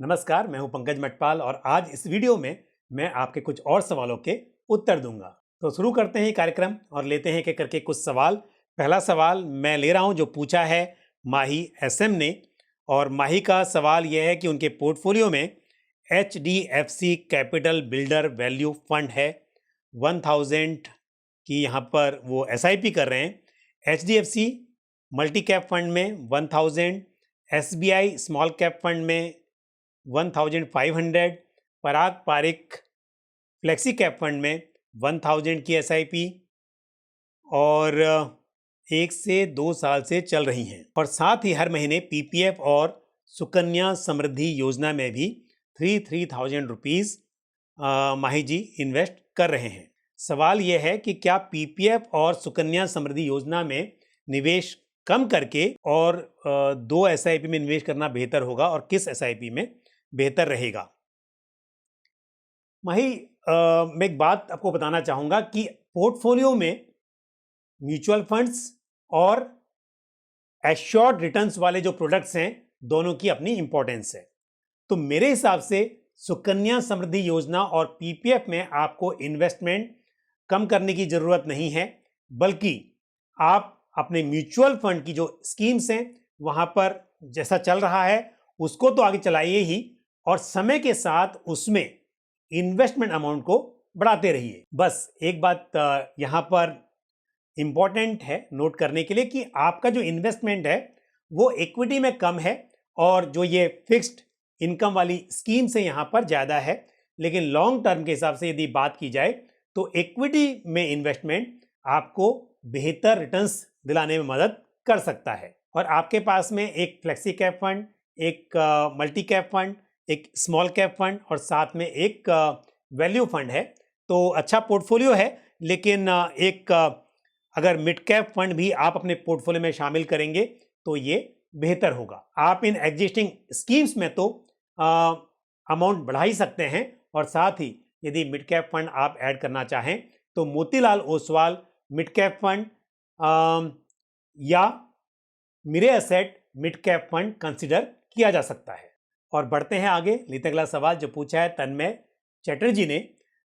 नमस्कार, मैं हूं पंकज मटपाल और आज इस वीडियो में मैं आपके कुछ और सवालों के उत्तर दूंगा। तो शुरू करते हैं ये कार्यक्रम और लेते हैं एक करके कुछ सवाल। पहला सवाल मैं ले रहा हूं जो पूछा है माही एसएम ने, और माही का सवाल यह है कि उनके पोर्टफोलियो में HDFC capital builder value fund है 1000 की, यहाँ पर वो SIP कर रहे हैं। HDFC मल्टी कैप फंड में 1000, SBI स्मॉल कैप फंड में 1500, पराग पारिक फ्लेक्सी कैप फंड में 1000 की SIP और 1 से 2 साल से चल रही हैं। और साथ ही हर महीने PPF और सुकन्या समृद्धि योजना में भी 3000 रुपीज़ माही जी इन्वेस्ट कर रहे हैं। सवाल यह है कि क्या PPF और सुकन्या समृद्धि योजना में निवेश कम करके और 2 SIP में निवेश करना बेहतर होगा और किस SIP में बेहतर रहेगा? माही, मैं एक बात आपको बताना चाहूँगा कि पोर्टफोलियो में म्यूचुअल फंड्स और एश्योर्ड रिटर्न्स वाले जो प्रोडक्ट्स हैं, दोनों की अपनी इंपॉर्टेंस है। तो मेरे हिसाब से सुकन्या समृद्धि योजना और PPF में आपको इन्वेस्टमेंट कम करने की ज़रूरत नहीं है, बल्कि आप अपने म्यूचुअल फंड की जो स्कीम्स हैं वहाँ पर जैसा चल रहा है उसको तो आगे चलाइए ही, और समय के साथ उसमें इन्वेस्टमेंट अमाउंट को बढ़ाते रहिए। बस एक बात यहाँ पर इंपॉर्टेंट है नोट करने के लिए कि आपका जो इन्वेस्टमेंट है वो इक्विटी में कम है और जो ये फिक्स्ड इनकम वाली स्कीम से यहाँ पर ज़्यादा है। लेकिन लॉन्ग टर्म के हिसाब से यदि बात की जाए तो इक्विटी में इन्वेस्टमेंट आपको बेहतर रिटर्न्स दिलाने में मदद कर सकता है। और आपके पास में एक फ्लेक्सी कैप फंड, एक मल्टी कैप फंड, एक स्मॉल कैप फंड और साथ में एक वैल्यू फंड है, तो अच्छा पोर्टफोलियो है। लेकिन एक अगर मिड कैप फंड भी आप अपने पोर्टफोलियो में शामिल करेंगे तो ये बेहतर होगा। आप इन एग्जिस्टिंग स्कीम्स में तो अमाउंट बढ़ा ही सकते हैं, और साथ ही यदि मिड कैप फंड आप ऐड करना चाहें तो Motilal Oswal mid cap fund या Mirae asset mid cap fund consider किया जा सकता है। और बढ़ते हैं आगे, लेते अगला सवाल जो पूछा है तन्मय चटर्जी ने।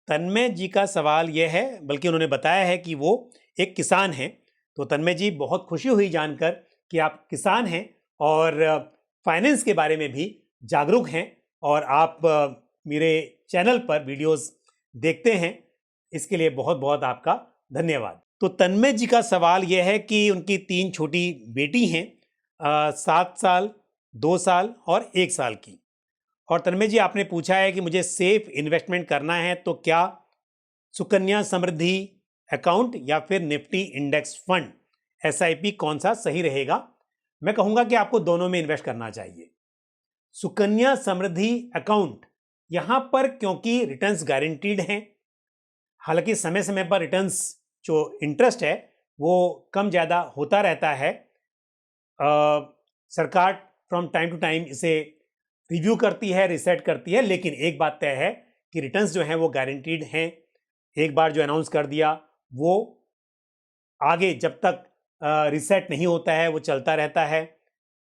तन्मय जी का सवाल यह है, बल्कि उन्होंने बताया है कि वो एक किसान हैं। तो तन्मय जी, बहुत खुशी हुई जानकर कि आप किसान हैं और फाइनेंस के बारे में भी जागरूक हैं और आप मेरे चैनल पर वीडियोस देखते हैं। इसके लिए बहुत बहुत आपका धन्यवाद। तो तन्मय जी का सवाल यह है कि उनकी 3 छोटी बेटी हैं, 7 साल, 2 साल और 1 साल की। और तन्मय जी, आपने पूछा है कि मुझे सेफ इन्वेस्टमेंट करना है तो क्या सुकन्या समृद्धि अकाउंट या फिर निफ्टी इंडेक्स फंड SIP कौन सा सही रहेगा? मैं कहूँगा कि आपको दोनों में इन्वेस्ट करना चाहिए। सुकन्या समृद्धि अकाउंट यहाँ पर क्योंकि रिटर्न्स गारंटीड हैं, हालांकि समय समय पर रिटर्न्स जो इंटरेस्ट है वो कम ज़्यादा होता रहता है। सरकार फ्रॉम टाइम टू टाइम इसे रिव्यू करती है, रिसेट करती है, लेकिन एक बात तय है कि रिटर्न्स जो हैं वो गारंटीड हैं। एक बार जो अनाउंस कर दिया वो आगे जब तक रिसेट नहीं होता है वो चलता रहता है।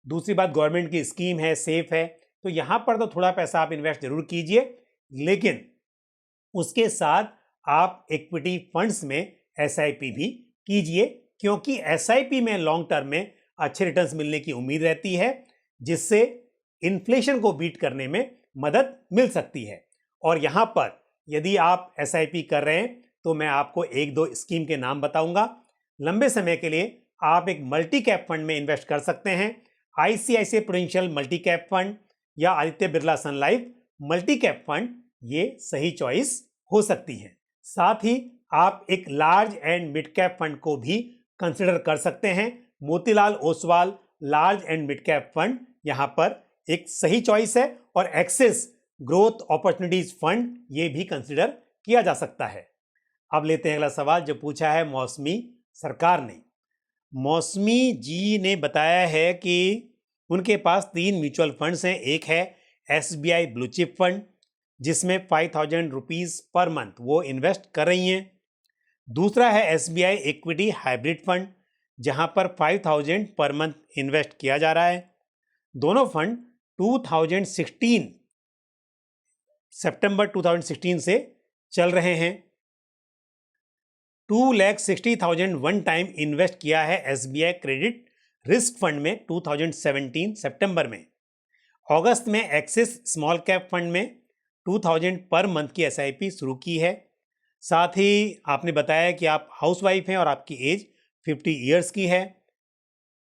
दूसरी बात, गवर्नमेंट की स्कीम है, सेफ है, तो यहाँ पर तो थोड़ा पैसा आप इन्वेस्ट जरूर कीजिए, लेकिन उसके साथ आप इक्विटी फंड्स में SIP भी कीजिए, क्योंकि SIP में लॉन्ग टर्म में अच्छे रिटर्न्स मिलने की उम्मीद रहती है, जिससे इन्फ्लेशन को बीट करने में मदद मिल सकती है। और यहाँ पर यदि आप SIP कर रहे हैं तो मैं आपको 1-2 स्कीम के नाम बताऊंगा। लंबे समय के लिए आप एक मल्टी कैप फंड में इन्वेस्ट कर सकते हैं, ICICI prudential multi cap fund या आदित्य बिरला सन लाइफ मल्टी कैप फंड, ये सही चॉइस हो सकती है। साथ ही आप एक large and mid cap fund को भी कंसिडर कर सकते हैं। Motilal Oswal large and mid cap fund यहाँ पर एक सही चॉइस है, और एक्सिस ग्रोथ अपॉर्चुनिटीज फंड ये भी कंसिडर किया जा सकता है। अब लेते हैं अगला सवाल जो पूछा है मौसमी सरकार ने। मौसमी जी ने बताया है कि उनके पास 3 म्यूचुअल फंड्स हैं। एक है SBI ब्लू चिप फंड जिसमें 5000 रुपीज़ पर मंथ वो इन्वेस्ट कर रही हैं। दूसरा है SBI इक्विटी हाइब्रिड फंड जहां पर 5000 पर मंथ इन्वेस्ट किया जा रहा है। दोनों फंड 2016 सितंबर 2016 से चल रहे हैं। 2,60,000 वन टाइम इन्वेस्ट किया है एसबीआई क्रेडिट रिस्क फंड में 2017 सितंबर में। अगस्त में एक्सिस स्मॉल कैप फंड में 2,000 पर मंथ की एसआईपी शुरू की है। साथ ही आपने बताया कि आप हाउसवाइफ हैं और आपकी एज 50 ईयर्स की है।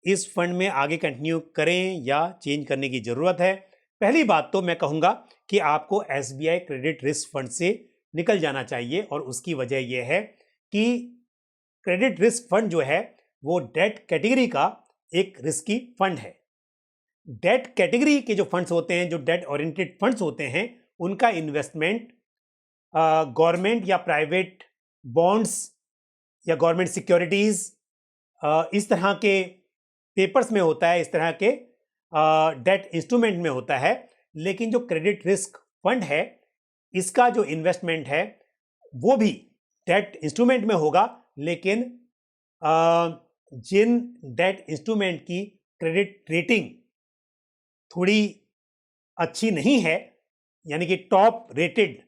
इस फंड में आगे कंटिन्यू करें या चेंज करने की ज़रूरत है? पहली बात तो मैं कहूँगा कि आपको एसबीआई क्रेडिट रिस्क फंड से निकल जाना चाहिए, और उसकी वजह यह है कि क्रेडिट रिस्क फंड जो है वो डेट कैटेगरी का एक रिस्की फंड है। डेट कैटेगरी के जो फंड्स होते हैं, जो डेट ओरिएंटेड फंड्स होते हैं, उनका इन्वेस्टमेंट गवर्नमेंट या प्राइवेट बॉन्ड्स या गवर्नमेंट सिक्योरिटीज़ इस तरह के पेपर्स में होता है, इस तरह के डेट इंस्ट्रूमेंट में होता है। लेकिन जो क्रेडिट रिस्क फंड है, इसका जो इन्वेस्टमेंट है वो भी डेट इंस्ट्रूमेंट में होगा, लेकिन जिन डेट इंस्ट्रूमेंट की क्रेडिट रेटिंग थोड़ी अच्छी नहीं है, यानी कि टॉप रेटेड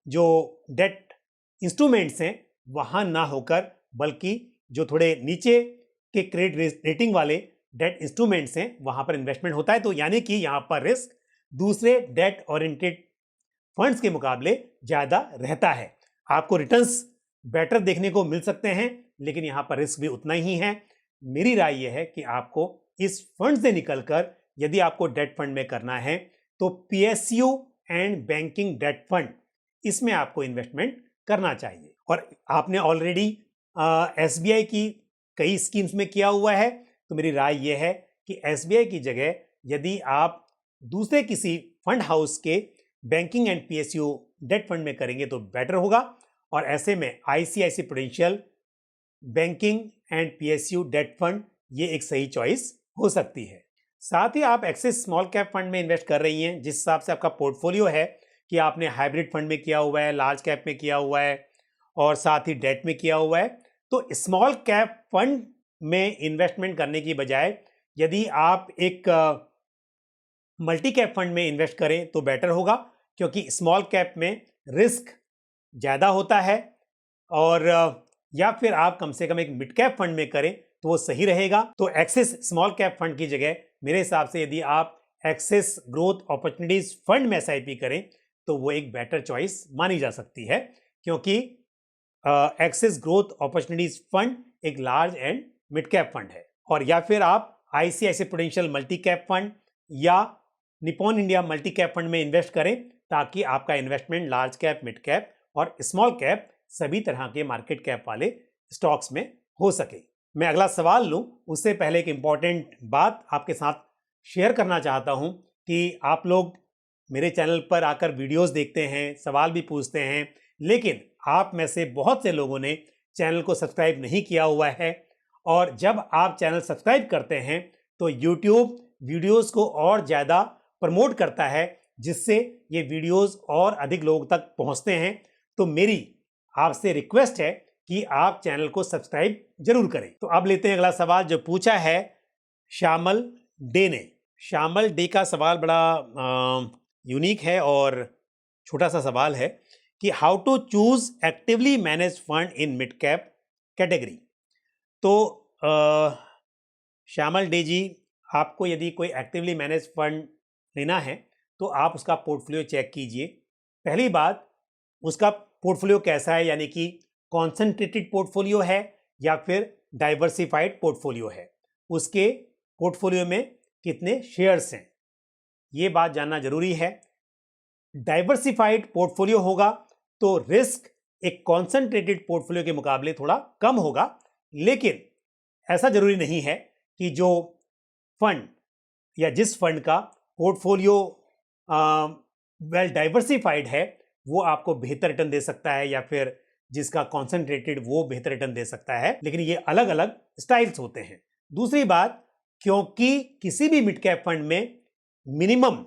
जो डेट इंस्ट्रूमेंट्स हैं वहाँ ना होकर, बल्कि जो थोड़े नीचे के क्रेडिट रेटिंग वाले डेट इंस्ट्रूमेंट्स हैं वहाँ पर इन्वेस्टमेंट होता है। तो यानी कि यहाँ पर रिस्क दूसरे डेट ओरिएंटेड फंड्स के मुकाबले ज़्यादा रहता है। आपको रिटर्न्स बेटर देखने को मिल सकते हैं, लेकिन यहाँ पर रिस्क भी उतना ही है। मेरी राय यह है कि आपको इस फंड से निकलकर यदि आपको डेट फंड में करना है तो PSU and banking debt fund, इसमें आपको इन्वेस्टमेंट करना चाहिए। और आपने ऑलरेडी एसबीआई की कई स्कीम्स में किया हुआ है, तो मेरी राय यह है कि एसबीआई की जगह यदि आप दूसरे किसी फंड हाउस के banking and PSU debt fund में करेंगे तो बेटर होगा। और ऐसे में ICICI Prudential banking and PSU debt fund ये एक सही चॉइस हो सकती है। साथ ही आप एक्सिस स्मॉल कैप फंड में इन्वेस्ट कर रही हैं, जिस हिसाब से आपका पोर्टफोलियो है कि आपने हाइब्रिड फंड में किया हुआ है, लार्ज कैप में किया हुआ है और साथ ही डेट में किया हुआ है, तो स्मॉल कैप फंड में इन्वेस्टमेंट करने की बजाय यदि आप एक मल्टी कैप फंड में इन्वेस्ट करें तो बेटर होगा, क्योंकि स्मॉल कैप में रिस्क ज़्यादा होता है। और या फिर आप कम से कम एक मिड कैप फंड में करें तो वो सही रहेगा। तो एक्सिस स्मॉल कैप फंड की जगह मेरे हिसाब से यदि आप एक्सिस ग्रोथ अपॉर्चुनिटीज फंड में एसआईपी करें तो वो एक बेटर चॉइस मानी जा सकती है, क्योंकि एक्सिस ग्रोथ अपॉर्चुनिटीज फंड एक large and mid cap fund है। और या फिर आप ICICI prudential multi cap fund या Nippon India multi cap fund में इन्वेस्ट करें, ताकि आपका investment large cap, mid cap और स्मॉल कैप सभी तरह के मार्केट कैप वाले स्टॉक्स में हो सके। मैं अगला सवाल लूं उससे पहले एक इंपॉर्टेंट बात आपके साथ शेयर करना चाहता हूं कि आप लोग मेरे चैनल पर आकर वीडियोस देखते हैं, सवाल भी पूछते हैं, लेकिन आप में से बहुत से लोगों ने चैनल को सब्सक्राइब नहीं किया हुआ है। और जब आप चैनल सब्सक्राइब करते हैं तो यूट्यूब वीडियोस को और ज़्यादा प्रमोट करता है, जिससे ये वीडियोस और अधिक लोगों तक पहुंचते हैं। तो मेरी आपसे रिक्वेस्ट है कि आप चैनल को सब्सक्राइब जरूर करें। तो अब लेते हैं अगला सवाल जो पूछा है श्यामल डे ने। श्यामल डे का सवाल बड़ा यूनिक है और छोटा सा सवाल है कि how to choose actively manage fund in mid cap category. तो श्यामल डे जी, आपको यदि कोई एक्टिवली मैनेज फंड लेना है तो आप उसका पोर्टफोलियो चेक कीजिए। पहली बात, उसका पोर्टफोलियो कैसा है, यानी कि कॉन्सेंट्रेटेड पोर्टफोलियो है या फिर डाइवर्सिफाइड पोर्टफोलियो है, उसके पोर्टफोलियो में कितने शेयर्स हैं, ये बात जानना जरूरी है। डाइवर्सिफाइड पोर्टफोलियो होगा तो रिस्क एक कॉन्सेंट्रेटेड पोर्टफोलियो के मुकाबले थोड़ा कम होगा, लेकिन ऐसा जरूरी नहीं है कि जो फंड या जिस फंड का पोर्टफोलियो वेल डाइवर्सिफाइड है वो आपको बेहतर रिटर्न दे सकता है, या फिर जिसका कॉन्सेंट्रेटेड वो बेहतर रिटर्न दे सकता है, लेकिन ये अलग अलग स्टाइल्स होते हैं। दूसरी बात, क्योंकि किसी भी मिड कैप फंड में मिनिमम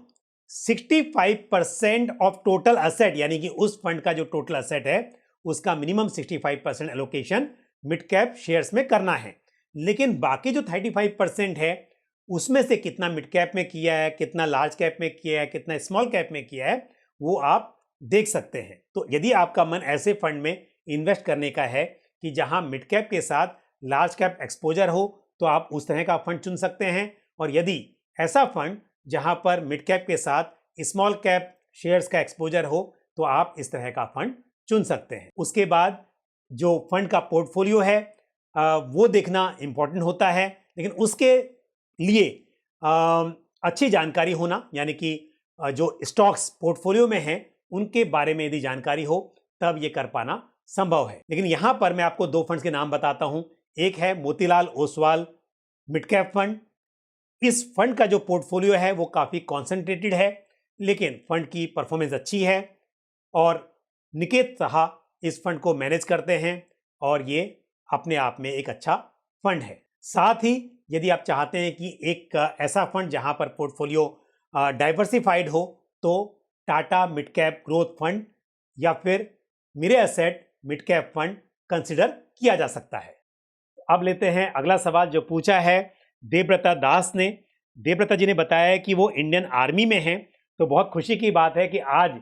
65% ऑफ टोटल असेट, यानी कि उस फंड का जो टोटल असेट है उसका minimum 65% allocation mid cap shares में करना है। लेकिन बाकी जो 35% है उसमें से कितना मिड कैप में किया है, कितना लार्ज कैप में किया है, कितना स्मॉल कैप में किया है, वो आप देख सकते हैं। तो यदि आपका मन ऐसे फंड में इन्वेस्ट करने का है कि जहां मिड कैप के साथ लार्ज कैप एक्सपोजर हो, तो आप उस तरह का फंड चुन सकते हैं। और यदि ऐसा फंड जहां पर मिड कैप के साथ स्मॉल कैप शेयर्स का एक्सपोजर हो, तो आप इस तरह का फंड चुन सकते हैं। उसके बाद जो फंड का पोर्टफोलियो है वो देखना इंपॉर्टेंट होता है, लेकिन उसके लिए अच्छी जानकारी होना, यानी कि जो स्टॉक्स पोर्टफोलियो में हैं उनके बारे में यदि जानकारी हो तब ये कर पाना संभव है। लेकिन यहां पर मैं आपको दो फंड्स के नाम बताता हूं। एक है Motilal Oswal mid cap fund. इस फंड का जो पोर्टफोलियो है वो काफी कॉन्सेंट्रेटेड है, लेकिन फंड की परफॉर्मेंस अच्छी है और निकेत साहा इस फंड को मैनेज करते हैं और ये अपने आप में एक अच्छा फंड है। साथ ही यदि आप चाहते हैं कि एक ऐसा फंड जहां पर पोर्टफोलियो डाइवर्सिफाइड हो, तो Tata mid cap growth fund या फिर Mire asset mid cap fund consider किया जा सकता है। अब लेते हैं अगला सवाल जो पूछा है देवव्रता दास ने। देवव्रता जी ने बताया कि वो इंडियन आर्मी में हैं। तो बहुत खुशी की बात है कि आज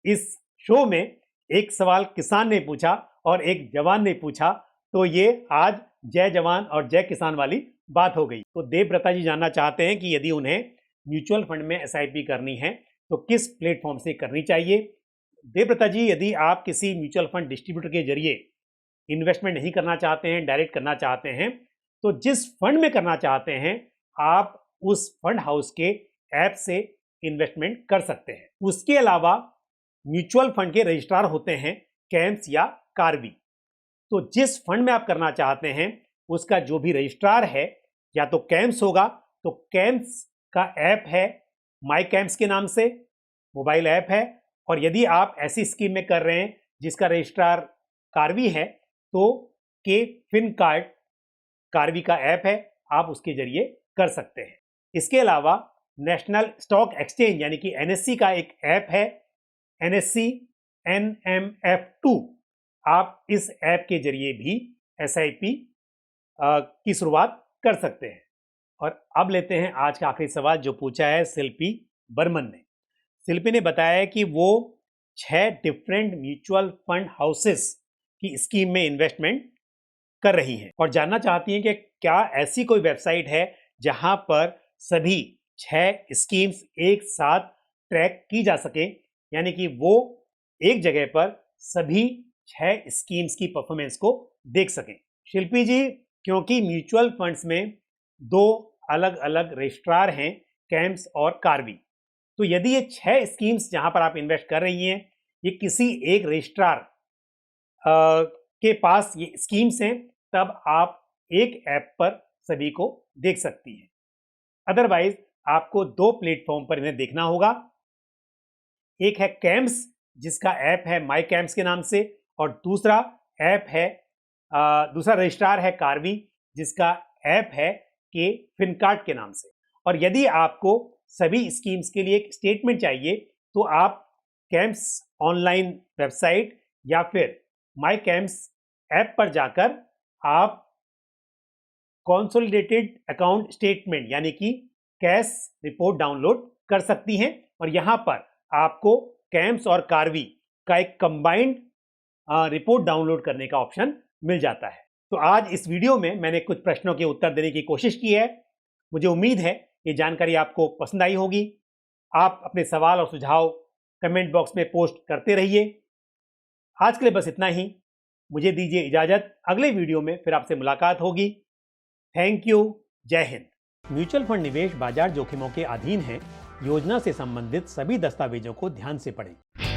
इस शो में एक सवाल किसान ने पूछा और एक जवान ने पूछा, तो ये आज जय जवान और जय किसान वाली बात हो गई। तो देवव्रता जी जानना चाहते हैं कि यदि उन्हें म्यूचुअल फंड में SIP करनी है तो किस प्लेटफॉर्म से करनी चाहिए। देवव्रता जी, यदि आप किसी म्यूचुअल फंड डिस्ट्रीब्यूटर के जरिए इन्वेस्टमेंट नहीं करना चाहते हैं, डायरेक्ट करना चाहते हैं, तो जिस फंड में करना चाहते हैं आप उस फंड हाउस के ऐप से इन्वेस्टमेंट कर सकते हैं। उसके अलावा म्यूचुअल फंड के रजिस्ट्रार होते हैं कैम्स या कार्बी। तो जिस फंड में आप करना चाहते हैं उसका जो भी रजिस्ट्रार है, या तो कैम्स होगा, तो कैम्स का ऐप है माई कैम्स के नाम से, मोबाइल ऐप है। और यदि आप ऐसी स्कीम में कर रहे हैं जिसका रजिस्ट्रार कार्बी है, तो के फिन कार्ड कार्बी का ऐप है, आप उसके जरिए कर सकते हैं। इसके अलावा नेशनल स्टॉक एक्सचेंज यानी कि NSE का एक ऐप है, NSE NMF2। आप इस ऐप के जरिए भी SIP की शुरुआत कर सकते हैं। और अब लेते हैं आज का आखिरी सवाल जो पूछा है शिल्पी बर्मन ने। शिल्पी ने बताया कि वो 6 डिफरेंट म्यूचुअल फंड हाउसेस की स्कीम में इन्वेस्टमेंट कर रही हैं और जानना चाहती हैं कि क्या ऐसी कोई वेबसाइट है जहां पर सभी 6 स्कीम्स एक साथ ट्रैक की जा सके, यानी कि वो एक जगह पर सभी 6 स्कीम्स की परफॉर्मेंस को देख सकें। शिल्पी जी, क्योंकि म्यूचुअल फंड्स में 2 अलग अलग रजिस्ट्रार हैं, कैम्स और कार्बी, तो यदि ये 6 स्कीम्स जहां पर आप इन्वेस्ट कर रही हैं ये किसी एक रजिस्ट्रार के पास ये स्कीम्स हैं, तब आप एक ऐप पर सभी को देख सकती हैं। अदरवाइज आपको 2 प्लेटफॉर्म पर इन्हें देखना होगा। एक है कैम्स जिसका ऐप है माई कैम्स के नाम से, और दूसरा ऐप है दूसरा रजिस्ट्रार है कार्बी जिसका ऐप है के फिनकार्ड के नाम से। और यदि आपको सभी स्कीम्स के लिए एक स्टेटमेंट चाहिए तो आप कैम्स ऑनलाइन वेबसाइट या फिर माई कैम्स ऐप पर जाकर आप कंसोलिडेटेड अकाउंट स्टेटमेंट यानी कि कैश रिपोर्ट डाउनलोड कर सकती हैं और यहां पर आपको कैम्स और कार्बी का एक कंबाइंड रिपोर्ट डाउनलोड करने का ऑप्शन मिल जाता है। तो आज इस वीडियो में मैंने कुछ प्रश्नों के उत्तर देने की कोशिश की है। मुझे उम्मीद है ये जानकारी आपको पसंद आई होगी। आप अपने सवाल और सुझाव कमेंट बॉक्स में पोस्ट करते रहिए। आज के लिए बस इतना ही। मुझे दीजिए इजाजत, अगले वीडियो में फिर आपसे मुलाकात होगी। थैंक यू, जय हिंद। म्यूचुअल फंड निवेश बाजार जोखिमों के अधीन है। योजना से संबंधित सभी दस्तावेजों को ध्यान से पढ़ें।